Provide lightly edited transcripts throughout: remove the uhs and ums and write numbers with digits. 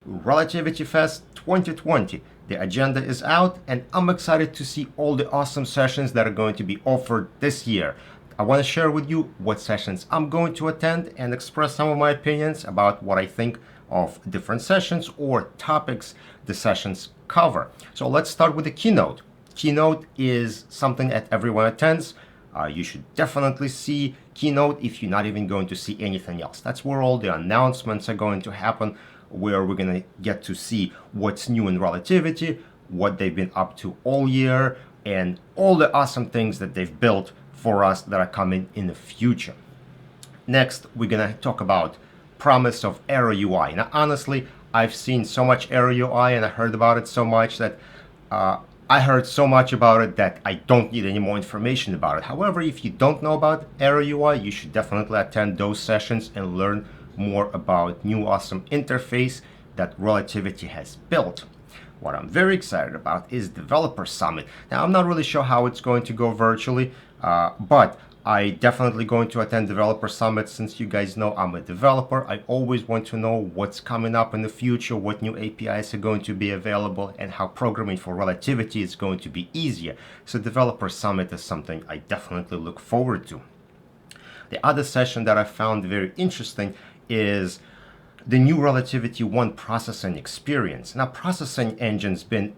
Relativity Fest 2020. The agenda is out, and I'm excited to see all the awesome sessions that are going to be offered this year. I want to share with you what sessions I'm going to attend and express some of my opinions about what I think of different sessions or topics the sessions cover. So let's start with the keynote. Keynote is something that everyone attends. You should definitely see Keynote if you're not even going to see anything else. That's where all the announcements are going to happen, where we're going to get to see what's new in Relativity, what they've been up to all year, and all the awesome things that they've built for us that are coming in the future. Next, we're going to talk about promise of Aero UI. Now, honestly, I've seen so much Aero UI and I heard about it so much that I heard so much about it that I don't need any more information about it. However, if you don't know about Aero UI, you should definitely attend those sessions and learn more about new awesome interface that Relativity has built. What I'm very excited about is Developer Summit. Now, I'm not really sure how it's going to go virtually, but I definitely going to attend Developer Summit. Since you guys know I'm a developer, I always want to know what's coming up in the future, what new APIs are going to be available, and how programming for Relativity is going to be easier. So Developer Summit is something I definitely look forward to. The other session that I found very interesting is the new Relativity 1 processing experience. Now, processing engine's been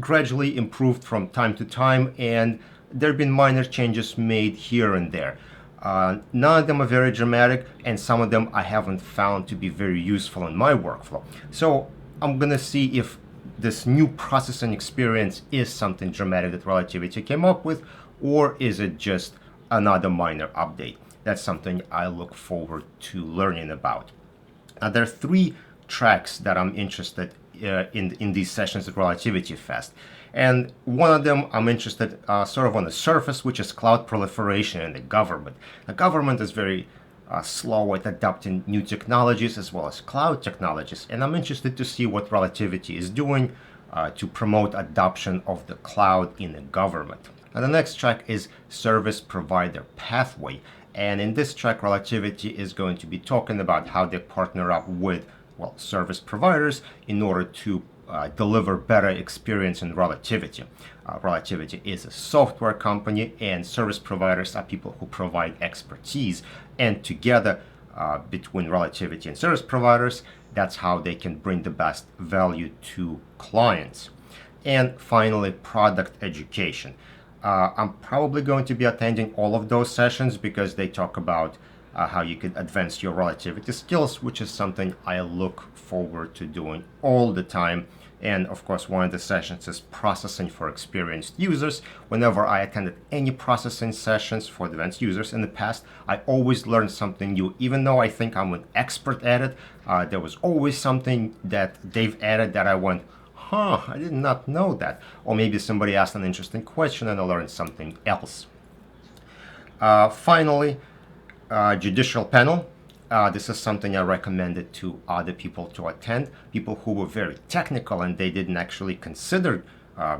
gradually improved from time to time, and there have been minor changes made here and there. None of them are very dramatic, and some of them I haven't found to be very useful in my workflow. So I'm gonna see if this new processing experience is something dramatic that Relativity came up with, or is it just another minor update. That's something I look forward to learning about. Now, there are three tracks that I'm interested in these sessions at Relativity Fest. And one of them I'm interested sort of on the surface, which is cloud proliferation in the government. The government is very slow at adopting new technologies as well as cloud technologies. And I'm interested to see what Relativity is doing to promote adoption of the cloud in the government. Now, the next track is Service Provider Pathway. And in this track, Relativity is going to be talking about how they partner up with, well, service providers in order to deliver better experience in Relativity. Relativity is a software company, and service providers are people who provide expertise. And together, between Relativity and service providers, that's how they can bring the best value to clients. And finally, product education. I'm probably going to be attending all of those sessions because they talk about how you can advance your Relativity skills, which is something I look forward to doing all the time. And of course, one of the sessions is processing for experienced users. Whenever I attended any processing sessions for advanced users in the past, I always learned something new. Even though I think I'm an expert at it, there was always something that they've added that I went, I did not know that. Or maybe somebody asked an interesting question and I learned something else. Finally, judicial panel. This is something I recommended to other people to attend, people who were very technical and they didn't actually consider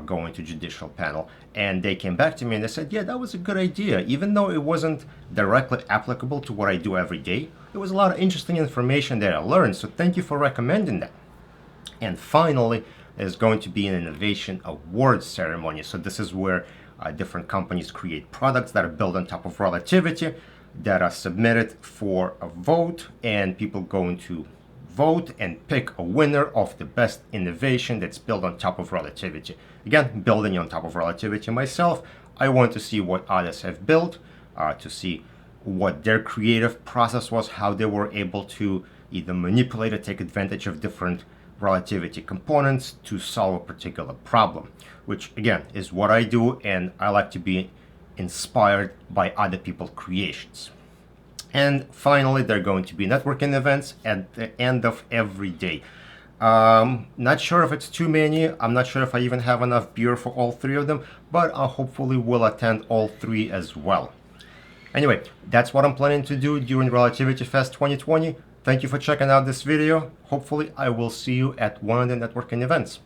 going to judicial panel. And they came back to me and they said, yeah, that was a good idea. Even though it wasn't directly applicable to what I do every day, there was a lot of interesting information that I learned. So thank you for recommending that. And finally, there's going to be an innovation awards ceremony. So this is where different companies create products that are built on top of Relativity, that are submitted for a vote, and people going to vote and pick a winner of the best innovation that's built on top of Relativity. Again, building on top of Relativity myself, I want to see what others have built, to see what their creative process was, how they were able to either manipulate or take advantage of different Relativity components to solve a particular problem, which again is what I do, and I like to be inspired by other people's creations. And finally, there are going to be networking events at the end of every day. Not sure if it's too many. I'm not sure if I even have enough beer for all three of them, but I hopefully will attend all three as well. Anyway, that's what I'm planning to do during Relativity Fest 2020. Thank you for checking out this video. Hopefully, I will see you at one of the networking events.